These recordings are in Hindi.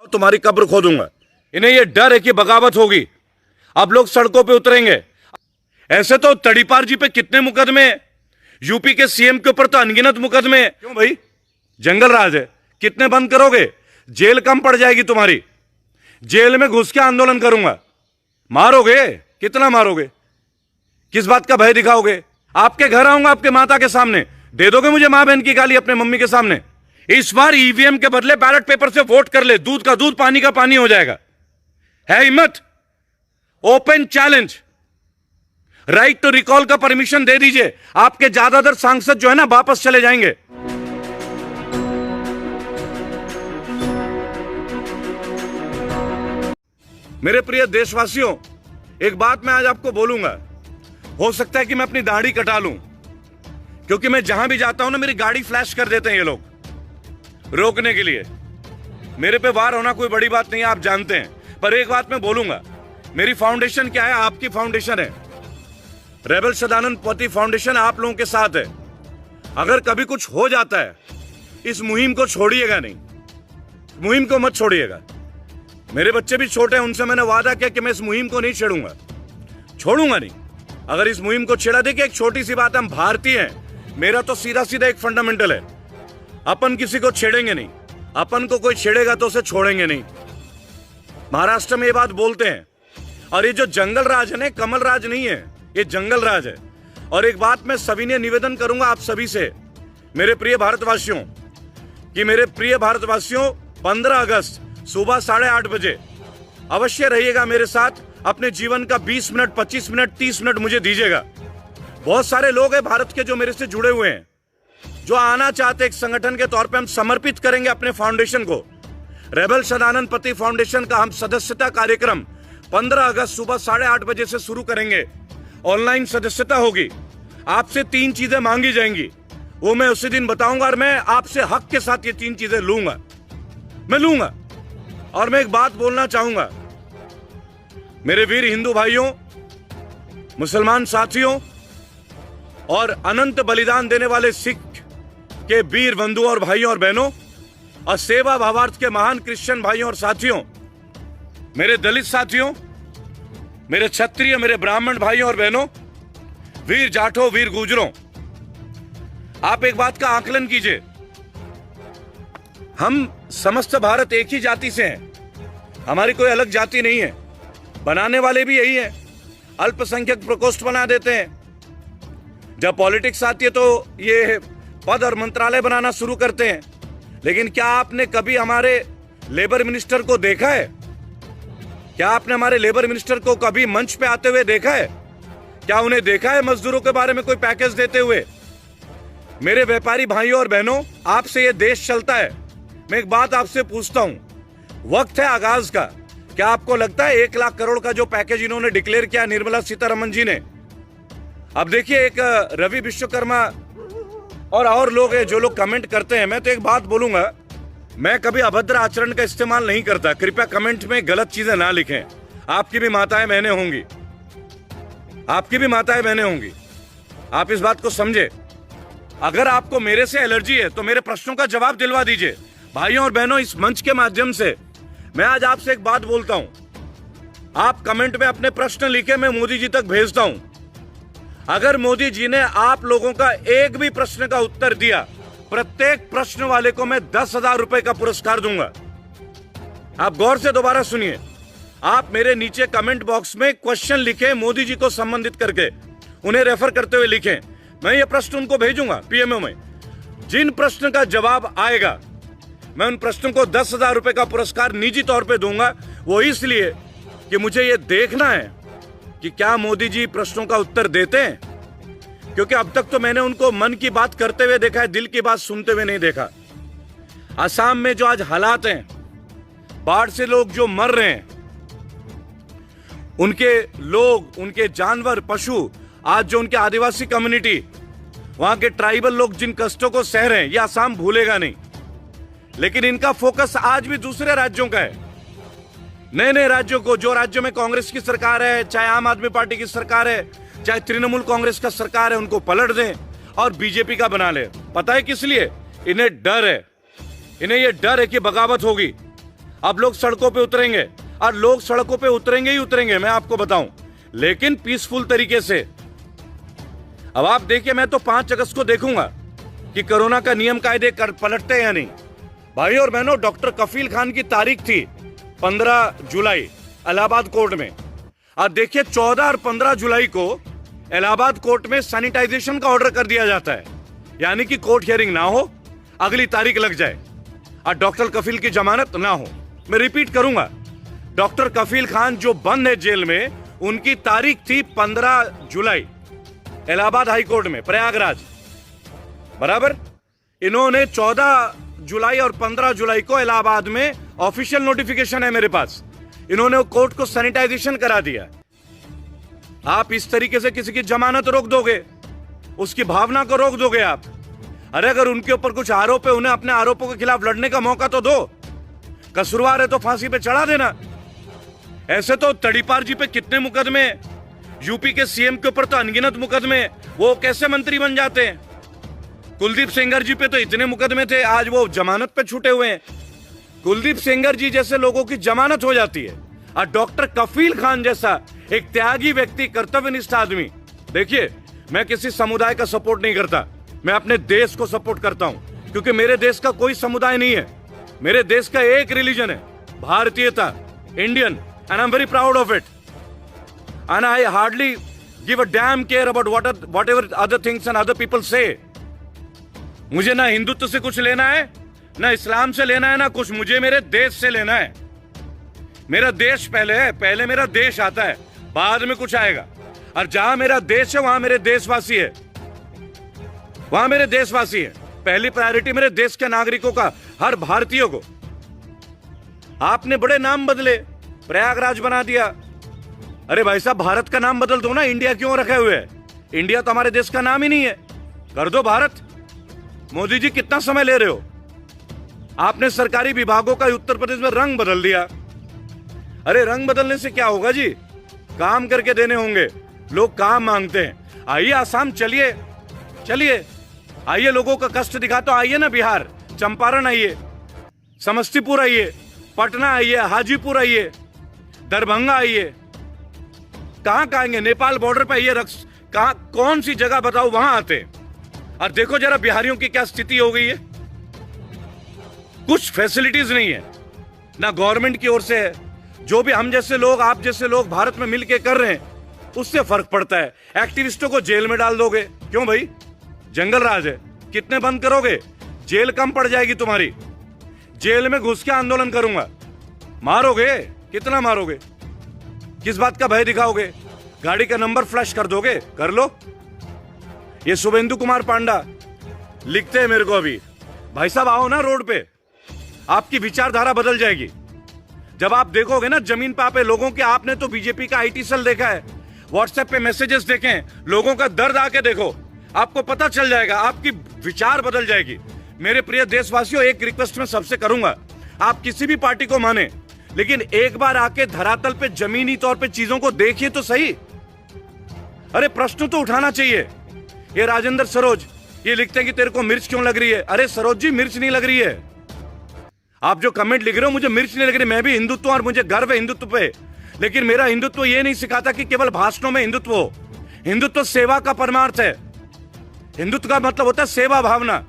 तुम्हारी कब्र खोदूंगा। इन्हें यह डर है कि बगावत होगी, अब लोग सड़कों पे उतरेंगे। ऐसे तो तड़ीपार जी पे कितने मुकदमे हैं, यूपी के सीएम के ऊपर तो अनगिनत मुकदमे हैं। क्यों भाई, जंगल राज है, कितने बंद करोगे? जेल कम पड़ जाएगी तुम्हारी। जेल में घुस के आंदोलन करूंगा, मारोगे? कितना मारोगे? किस बात का भय दिखाओगे? आपके घर आऊंगा, आपके माता के सामने दे दोगे मुझे मां बहन की गाली अपने मम्मी के सामने? इस बार ईवीएम के बदले बैलेट पेपर से वोट कर ले, दूध का दूध पानी का पानी हो जाएगा। है हिम्मत? Open challenge, right to recall का परमिशन दे दीजिए। आपके ज्यादातर सांसद जो है ना वापस चले जाएंगे। मेरे प्रिय देशवासियों, एक बात मैं आज आपको बोलूंगा। हो सकता है कि मैं अपनी दाढ़ी कटा लूं, क्योंकि मैं जहां भी जाता हूं ना मेरी गाड़ी फ्लैश कर देते हैं ये लोग, रोकने के लिए। मेरे पे वार होना कोई बड़ी बात नहीं है, आप जानते हैं। पर एक बात मैं बोलूंगा, मेरी फाउंडेशन क्या है? आपकी फाउंडेशन है, रेबल सदानंद पति फाउंडेशन आप लोगों के साथ है। अगर कभी कुछ हो जाता है, इस मुहिम को छोड़िएगा नहीं, मुहिम को मत छोड़िएगा। मेरे बच्चे भी छोटे हैं, उनसे मैंने वादा किया कि मैं इस मुहिम को नहीं छोड़ूंगा नहीं। अगर इस मुहिम को छेड़ा, देखिए एक छोटी सी बात है, हम भारतीय हैं। मेरा तो सीधा सीधा एक फंडामेंटल है, अपन किसी को छेड़ेंगे नहीं। अपन को कोई छेड़ेगा तो उसे छोड़ेंगे नहीं। महाराष्ट्र में ये बात बोलते हैं। और ये जो जंगल राज है ना, कमल राज नहीं है, ये जंगल राज है। और एक बात मैं सविनय निवेदन करूंगा आप सभी से, मेरे प्रिय भारतवासियों, कि मेरे प्रिय भारतवासियों 15 अगस्त सुबह 8:30 बजे अवश्य रहिएगा मेरे साथ। अपने जीवन का 20 मिनट, 25 मिनट, 30 मिनट मुझे दीजिएगा। बहुत सारे लोग हैं भारत के जो मेरे से जुड़े हुए हैं, जो आना चाहते हैं। एक संगठन के तौर पे हम समर्पित करेंगे अपने फाउंडेशन को। रेबल सदानंद पति फाउंडेशन का हम सदस्यता कार्यक्रम 15 अगस्त सुबह 8:30 बजे से शुरू करेंगे। ऑनलाइन सदस्यता होगी। आपसे 3 चीजें मांगी जाएंगी, वो मैं उसी दिन बताऊंगा। और मैं आपसे हक के साथ ये 3 चीजें लूंगा, मैं लूंगा। और मैं एक बात बोलना चाहूंगा, मेरे वीर हिंदू भाइयों, मुसलमान साथियों और अनंत बलिदान देने वाले सिख के वीर बंधुओं और भाइयों और बहनों, और सेवा भावार्थ के महान क्रिश्चियन भाइयों और साथियों, मेरे दलित साथियों, मेरे क्षत्रिय, मेरे ब्राह्मण भाइयों और बहनों, वीर जाठों, वीर गुजरों, आप एक बात का आकलन कीजिए। हम समस्त भारत एक ही जाति से हैं, हमारी कोई अलग जाति नहीं है। बनाने वाले भी यही है, अल्पसंख्यक प्रकोष्ठ बना देते हैं। जब पॉलिटिक्स आती है तो ये पद और मंत्रालय बनाना शुरू करते हैं। लेकिन क्या आपने कभी हमारे लेबर मिनिस्टर को देखा है? क्या आपने हमारे लेबर मिनिस्टर को कभी मंच पे आते हुए देखा है? क्या उन्हें देखा है मजदूरों के बारे में कोई पैकेज देते हुए? मेरे व्यापारी भाइयों और बहनों, आपसे ये देश चलता है। मैं एक बात आपसे पूछता हूं, वक्त है आगाज का। क्या आपको लगता है 1 लाख करोड़ का जो पैकेज इन्होंने डिक्लेयर किया निर्मला सीतारमण जी ने? अब देखिए, एक रवि विश्वकर्मा और लोग हैं जो लोग कमेंट करते हैं। मैं तो एक बात बोलूंगा, मैं कभी अभद्र आचरण का इस्तेमाल नहीं करता। कृपया कमेंट में गलत चीजें ना लिखें। आपकी भी माताएं बहनें होंगी, आपकी भी माताएं बहनें होंगी, आप इस बात को समझे। अगर आपको मेरे से एलर्जी है तो मेरे प्रश्नों का जवाब दिलवा दीजिए। भाइयों और बहनों, इस मंच के माध्यम से मैं आज आपसे एक बात बोलता हूं, आप कमेंट में अपने प्रश्न लिखे, मैं मोदी जी तक भेजता हूं। अगर मोदी जी ने आप लोगों का एक भी प्रश्न का उत्तर दिया, प्रत्येक प्रश्न वाले को मैं 10,000 रुपए का पुरस्कार दूंगा। आप गौर से दोबारा सुनिए, आप मेरे नीचे कमेंट बॉक्स में क्वेश्चन लिखें, मोदी जी को संबंधित करके उन्हें रेफर करते हुए लिखें। मैं ये प्रश्न उनको भेजूंगा पीएमओ में। जिन प्रश्न का जवाब आएगा, मैं उन प्रश्नों को 10,000 रुपए का पुरस्कार निजी तौर पे दूंगा। वो इसलिए कि मुझे ये देखना है कि क्या मोदी जी प्रश्नों का उत्तर देते हैं, क्योंकि अब तक तो मैंने उनको मन की बात करते हुए देखा है, दिल की बात सुनते हुए नहीं देखा। असम में जो आज हालात हैं, बाढ़ से लोग जो मर रहे हैं, उनके लोग, उनके जानवर, पशु, आज जो उनके आदिवासी कम्युनिटी, वहां के ट्राइबल लोग जिन कष्टों को सह रहे हैं, ये असम भूलेगा नहीं। लेकिन इनका फोकस आज भी दूसरे राज्यों का है, नए नए राज्यों को, जो राज्यों में कांग्रेस की सरकार है, चाहे आम आदमी पार्टी की सरकार है, चाहे तृणमूल कांग्रेस का सरकार है, उनको पलट दें और बीजेपी का बना ले। पता है किस लिए? इन्हें डर है, इन्हें यह डर है कि बगावत होगी। अब लोग सड़कों पे उतरेंगे, और लोग सड़कों पे उतरेंगे ही उतरेंगे, मैं आपको बताऊं, लेकिन पीसफुल तरीके से। अब आप देखिए, मैं तो 5 अगस्त को देखूंगा कि कोरोना का नियम कायदे पलटते हैं या नहीं। भाई और बहनों, डॉक्टर कफील खान की तारीख थी 15 जुलाई इलाहाबाद कोर्ट में, और देखिए 14 और 15 जुलाई को इलाहाबाद कोर्ट में सैनिटाइजेशन का ऑर्डर कर दिया जाता है, यानी कि कोर्ट हियरिंग ना हो, अगली तारीख लग जाए और डॉक्टर कफील की जमानत ना हो। मैं रिपीट करूंगा, डॉक्टर कफील खान जो बंद है जेल में, उनकी तारीख थी 15 जुलाई इलाहाबाद हाई कोर्ट में, प्रयागराज, बराबर। इन्होंने 14 जुलाई और 15 जुलाई को इलाहाबाद में, ऑफिशियल नोटिफिकेशन है मेरे पास, इन्होंने कोर्ट को सैनिटाइजेशन करा दिया। आप इस तरीके से किसी की जमानत रोक दोगे, उसकी भावना को रोक दोगे आप। अरे अगर उनके ऊपर कुछ आरोप है, उन्हें अपने आरोपों के खिलाफ लड़ने का मौका तो दो। कसूरवार है तो फांसी पे चढ़ा देना। ऐसे तो तड़ीपार जी पे कितने मुकदमे, यूपी के सीएम के ऊपर तो अनगिनत मुकदमे, वो कैसे मंत्री बन जाते हैं। कुलदीप सेंगर जी पे तो इतने मुकदमे थे, आज वो जमानत पे छूटे हुए हैं। कुलदीप सेंगर जी जैसे लोगों की जमानत हो जाती है, और डॉक्टर कफील खान जैसा एक त्यागी व्यक्ति, कर्तव्यनिष्ठ आदमी। देखिए, मैं किसी समुदाय का सपोर्ट नहीं करता, मैं अपने देश को सपोर्ट करता हूं, क्योंकि मेरे देश का कोई समुदाय नहीं है। मेरे देश का एक रिलीजन है, भारतीयता, Indian, and I am very proud of it, and I hardly give a dam care about what ever other things and other people से। मुझे ना हिंदुत्व से कुछ लेना है, ना इस्लाम से लेना है, ना कुछ, मुझे मेरे देश से लेना है। मेरा देश पहले है, पहले मेरा देश आता है, बाद में कुछ आएगा। और जहां मेरा देश है वहां मेरे देशवासी है, वहां मेरे देशवासी है। पहली प्रायोरिटी मेरे देश के नागरिकों का, हर भारतीय को। आपने बड़े नाम बदले, प्रयागराज बना दिया। अरे भाई साहब, भारत का नाम बदल दो ना, इंडिया क्यों रखे हुए है? इंडिया तो हमारे देश का नाम ही नहीं है, कर दो भारत। मोदी जी कितना समय ले रहे हो? आपने सरकारी विभागों का उत्तर प्रदेश में रंग बदल दिया। अरे रंग बदलने से क्या होगा जी? काम करके देने होंगे, लोग काम मांगते हैं। आइए आसाम चलिए, चलिए आइए, लोगों का कष्ट दिखा तो आइए ना, बिहार, चंपारण आइए, समस्तीपुर आइए, पटना आइए, हाजीपुर आइए, दरभंगा आइए, कहां आएंगे? नेपाल बॉर्डर पे आइए, कहां, कौन सी जगह बताओ, वहां आते। और देखो जरा बिहारियों की क्या स्थिति हो गई है। कुछ फैसिलिटीज नहीं है, ना गवर्नमेंट की ओर से है। जो भी हम जैसे लोग, आप जैसे लोग भारत में मिलके कर रहे हैं, उससे फर्क पड़ता है। एक्टिविस्टों को जेल में डाल दोगे, क्यों भाई? जंगल राज है, कितने बंद करोगे? जेल कम पड़ जाएगी तुम्हारी। जेल में घुस के आंदोलन करूंगा, मारोगे? कितना मारोगे? किस बात का भय दिखाओगे? गाड़ी का नंबर फ्लैश कर दोगे? कर लो। ये शुभेंदु कुमार पांडा लिखते हैं मेरे को अभी, भाई साहब आओ ना रोड पे, आपकी विचारधारा बदल जाएगी। जब आप देखोगे ना जमीन पे आप लोगों के, आपने तो बीजेपी का आईटी सेल देखा है, व्हाट्सएप पे मैसेजेस देखे हैं, लोगों का दर्द आके देखो, आपको पता चल जाएगा, आपकी विचार बदल जाएगी। मेरे प्रिय देशवासियों, एक रिक्वेस्ट मैं सबसे करूंगा, आप किसी भी पार्टी को माने, लेकिन एक बार आके धरातल पे, जमीनी तौर पे चीजों को देखिए तो सही। अरे प्रश्न तो उठाना चाहिए। ये राजेंद्र सरोज ये लिखते हैं कि तेरे को मिर्च क्यों लग रही है? अरे सरोज जी, मिर्च नहीं लग रही है। आप जो कमेंट लिख रहे हो, मुझे मिर्च नहीं लग रही। मैं भी हिंदुत्व, और मुझे गर्व है हिंदुत्व पे, लेकिन मेरा हिंदुत्व ये नहीं सिखाता कि केवल भाषणों में हिंदुत्व हो। हिंदुत्व सेवा का परमार्थ है। हिंदुत्व का मतलब होता है सेवा भावना।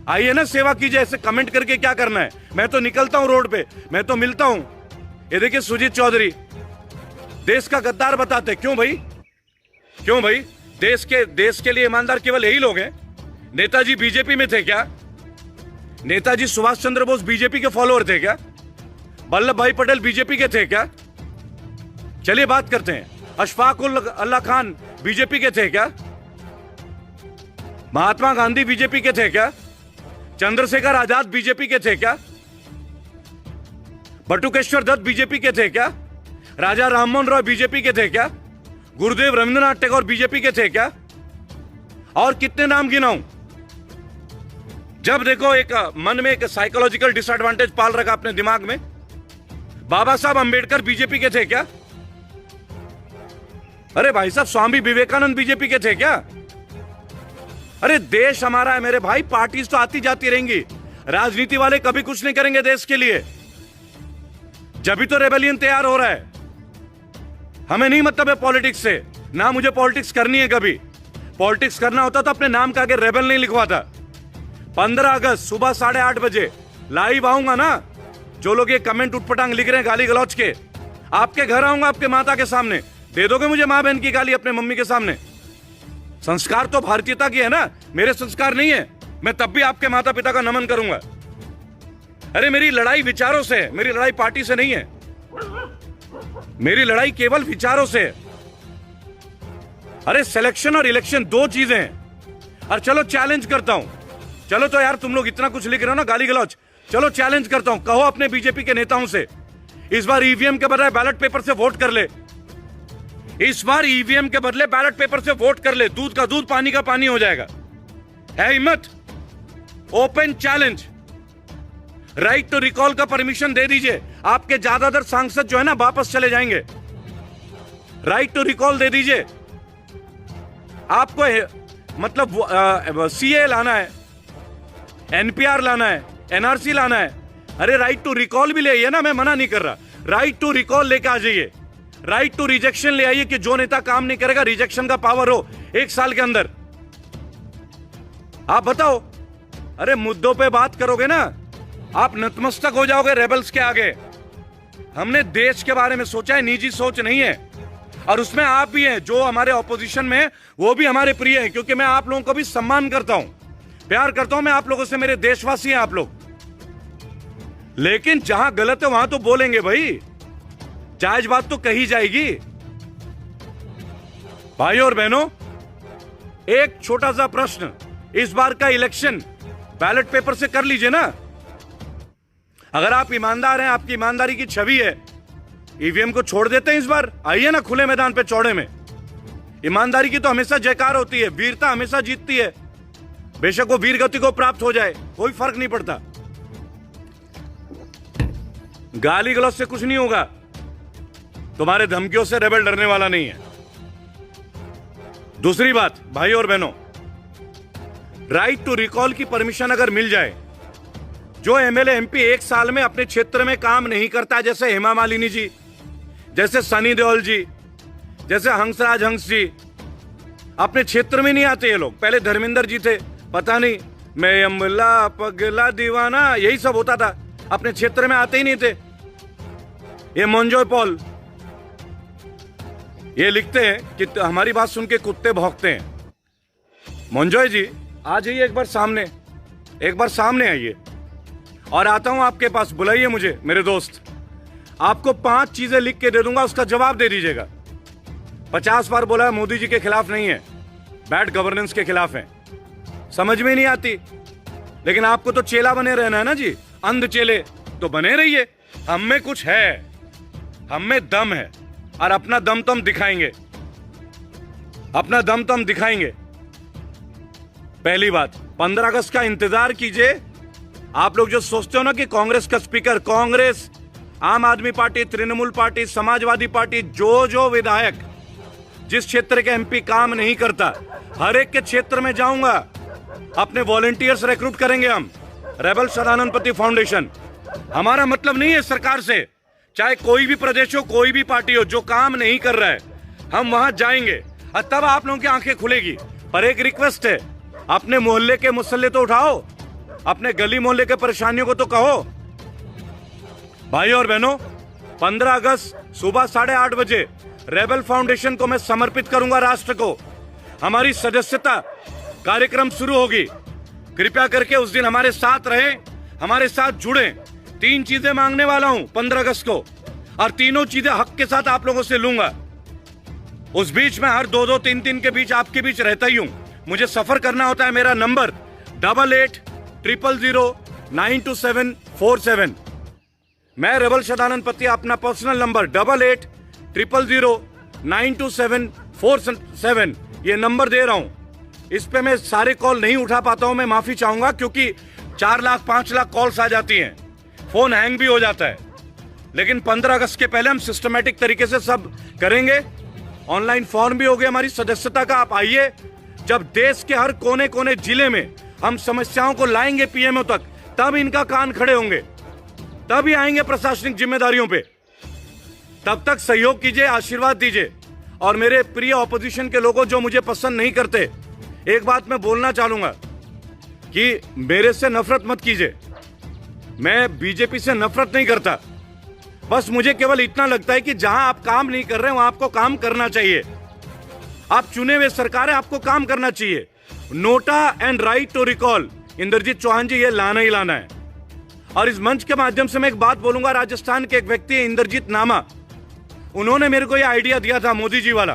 आइए ना, सेवा कीजिए। ऐसे कमेंट करके क्या करना है? मैं तो निकलता हूं रोड पे, मैं तो मिलता हूं। ये देखिए सुजीत चौधरी देश का गद्दार बताते। क्यों भाई? क्यों भाई? देश के लिए ईमानदार केवल यही लोग हैं? नेताजी बीजेपी में थे क्या? नेताजी सुभाष चंद्र बोस बीजेपी के फॉलोअर थे क्या? वल्लभ भाई पटेल बीजेपी के थे क्या? चलिए बात करते हैं। अशफाक उल्लाह खान बीजेपी के थे क्या? महात्मा गांधी बीजेपी के थे क्या? चंद्रशेखर आजाद बीजेपी के थे क्या? बटुकेश्वर दत्त बीजेपी के थे क्या? राजा राममोहन रॉय बीजेपी के थे क्या? गुरुदेव रविंद्रनाथ टैगोर बीजेपी के थे क्या? और कितने नाम गिनाऊं? जब देखो एक मन में एक साइकोलॉजिकल डिसएडवांटेज पाल रखा अपने दिमाग में। बाबा साहब अंबेडकर बीजेपी के थे क्या? अरे भाई साहब, स्वामी विवेकानंद बीजेपी के थे क्या? अरे देश हमारा है मेरे भाई, पार्टीज तो आती जाती रहेंगी, राजनीति वाले कभी कुछ नहीं करेंगे देश के लिए। जब भी तो रेबेलियन तैयार हो रहा है। हमें नहीं मतलब है पॉलिटिक्स से, ना मुझे पॉलिटिक्स करनी है। कभी पॉलिटिक्स करना होता तो अपने नाम का आगे रेबेल नहीं लिखवाता। 15 अगस्त सुबह 8:30 बजे लाइव आऊंगा ना। जो लोग ये कमेंट उठपटांग लिख रहे हैं गाली गलौज के, आपके घर आऊंगा, आपके माता के सामने दे दोगे मुझे मां बहन की गाली अपने मम्मी के सामने? संस्कार तो भारतीयता की है ना, मेरे संस्कार नहीं है। मैं तब भी आपके माता पिता का नमन करूंगा। अरे मेरी लड़ाई विचारों से है, मेरी लड़ाई पार्टी से नहीं है। मेरी लड़ाई केवल विचारों से है। अरे सिलेक्शन और इलेक्शन दो चीजें हैं। और चलो चैलेंज करता हूं, चलो तो यार तुम लोग इतना कुछ लिख रहे हो ना गाली गलौज, चलो चैलेंज करता हूं, कहो अपने बीजेपी के नेताओं से इस बार ईवीएम के बजाय बैलेट पेपर से वोट कर ले। इस बार ईवीएम के बदले बैलेट पेपर से वोट कर ले, दूध का दूध पानी का पानी हो जाएगा। है हिम्मत? Open challenge. Right to recall का परमिशन दे दीजिए। आपके ज्यादातर सांसद जो है ना वापस चले जाएंगे। राइट टू रिकॉल दे दीजिए। आपको मतलब सीए लाना है, एनपीआर लाना है, एनआरसी लाना है। अरे राइट टू रिकॉल भी ले आइए ना, मैं मना नहीं कर रहा। राइट टू रिकॉल लेके आ जाइए। राइट टू रिजेक्शन ले आइए कि जो नेता काम नहीं करेगा रिजेक्शन का पावर हो 1 साल के अंदर। आप बताओ, अरे मुद्दों पे बात करोगे ना, आप नतमस्तक हो जाओगे रेबल्स के आगे। हमने देश के बारे में सोचा है, निजी सोच नहीं है। और उसमें आप भी हैं, जो हमारे ऑपोजिशन में वो भी हमारे प्रिय हैं, क्योंकि मैं आप लोगों को भी सम्मान करता हूं, प्यार करता हूं मैं आप लोगों से। मेरे देशवासी हैं आप लोग। लेकिन जहां गलत है वहां तो बोलेंगे भाई, जायज बात तो कही जाएगी। भाइयों और बहनों, एक छोटा सा प्रश्न, इस बार का इलेक्शन बैलेट पेपर से कर लीजिए ना। अगर आप ईमानदार हैं, आपकी ईमानदारी की छवि है, ईवीएम को छोड़ देते हैं इस बार। आइए ना खुले मैदान पे चौड़े में। ईमानदारी की तो हमेशा जयकार होती है, वीरता हमेशा जीतती है। बेशक वो वीर गति को प्राप्त हो जाए, कोई फर्क नहीं पड़ता। गाली गलौज से कुछ नहीं होगा। तुम्हारे धमकियों से रेबेल डरने वाला नहीं है। दूसरी बात, भाई और बहनों, राइट टू रिकॉल की परमिशन अगर मिल जाए, जो एमएलए एमपी 1 साल में अपने क्षेत्र में काम नहीं करता, जैसे हेमा मालिनी जी, जैसे सनी देओल जी, जैसे हंसराज हंस जी, अपने क्षेत्र में नहीं आते ये लोग। पहले धर्मेंद्र जी थे, पता नहीं मैं अम्बला पगला दीवाना, यही सब होता था, अपने क्षेत्र में आते ही नहीं थे। ये मोन्जोय पॉल ये लिखते हैं कि हमारी बात सुन के कुत्ते भौंकते हैं। मोन्जोय जी आ जाइए एक बार सामने आइए और आता हूं आपके पास, बुलाइए मुझे मेरे दोस्त। आपको 5 चीजें लिख के दे दूंगा, उसका जवाब दे दीजिएगा। 50 बार बोला है मोदी जी के खिलाफ नहीं है, बैड गवर्नेंस के खिलाफ है। समझ में नहीं आती, लेकिन आपको तो चेला बने रहना है ना जी, अंध चेले तो बने रहिए। हम में कुछ है, हम में दम है, और अपना दम तो हम दिखाएंगे, अपना दम तो हम दिखाएंगे। पहली बात, 15 अगस्त का इंतजार कीजिए। आप लोग जो सोचते हो ना कि कांग्रेस का स्पीकर, कांग्रेस, आम आदमी party, Trinamool party, Samajwadi party, जो विधायक जिस क्षेत्र के एमपी काम नहीं करता, हर एक के क्षेत्र में जाऊंगा। अपने वॉलंटियर्स रिक्रूट करेंगे हम, रेबल सदानंद फाउंडेशन। हमारा मतलब नहीं है सरकार से, चाहे कोई भी प्रदेश हो, कोई भी पार्टी हो, जो काम नहीं कर रहा है हम वहां जाएंगे, और तब आप लोगों की आंखें खुलेगी। पर एक रिक्वेस्ट है, अपने मोहल्ले के मुसल्ले तो उठाओ, अपने गली मोहल्ले के परेशानियों को तो कहो। भाइयों और बहनों, 15 अगस्त सुबह 8:30 बजे रेबल फाउंडेशन को मैं समर्पित करूंगा राष्ट्र को। हमारी सदस्यता कार्यक्रम शुरू होगी। कृपया करके उस दिन हमारे साथ रहें, हमारे साथ जुड़े। 3 चीजें मांगने वाला हूं 15 अगस्त को, और तीनों चीजें हक के साथ आप लोगों से लूंगा। उस बीच में हर 2-2, 3-3 के बीच आपके बीच रहता ही हूं। मुझे सफर करना होता है। मेरा नंबर 8800092747। मैं रेबल सदानंद पति, अपना पर्सनल नंबर 8800092747 ये नंबर दे रहा हूं। इस पे मैं सारे कॉल नहीं उठा पाता हूं, मैं माफी चाहूंगा, क्योंकि 4 लाख 5 लाख कॉल्स आ जाती हैं, फोन हैंग भी हो जाता है। लेकिन 15 अगस्त के पहले हम सिस्टमैटिक तरीके से सब करेंगे। ऑनलाइन फॉर्म भी हो गया हमारी सदस्यता का। आप आइए, जब देश के हर कोने कोने जिले में हम समस्याओं को लाएंगे पीएमओ तक, तब इनका कान खड़े होंगे, तभी आएंगे प्रशासनिक जिम्मेदारियों पे। तब तक सहयोग कीजिए, आशीर्वाद दीजिए। और मेरे प्रिय ऑपोजिशन के लोगों जो मुझे पसंद नहीं करते, एक बात मैं बोलना चाहूंगा कि मेरे से नफरत मत कीजिए। मैं बीजेपी से नफरत नहीं करता, बस मुझे केवल इतना लगता है कि जहां आप काम नहीं कर रहे वहां आपको काम करना चाहिए। आप चुने हुए सरकार है, आपको काम करना चाहिए। NOTA and right to recall, Indrajit Chauhan ji, ये लाना ही लाना है। और इस मंच के माध्यम से मैं एक बात बोलूंगा, राजस्थान के एक व्यक्ति है इंद्रजीत नामा, उन्होंने मेरे को यह आइडिया दिया था मोदी जी वाला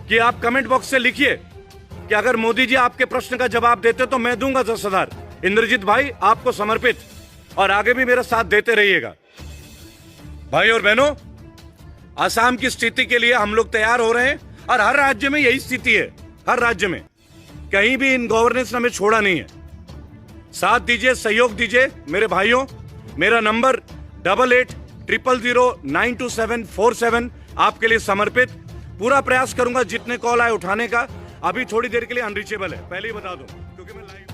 कि आप कमेंट बॉक्स से लिखिए कि अगर मोदी जी आपके प्रश्न का जवाब देते तो मैं दूंगा 10,000। इंद्रजीत भाई आपको समर्पित, और आगे भी मेरा साथ देते रहिएगा। भाई और बहनों, असम की स्थिति के लिए हम लोग तैयार हो रहे हैं, और हर राज्य में यही स्थिति है। हर राज्य में कहीं भी इन गवर्नेंस ने हमें छोड़ा नहीं है। साथ दीजिए, सहयोग दीजिए मेरे भाइयों। मेरा नंबर 8800092747 आपके लिए समर्पित। पूरा प्रयास करूंगा जितने कॉल आए उठाने का। अभी थोड़ी देर के लिए अनरीचेबल है, पहले ही बता दूं, क्योंकि मैं लाइव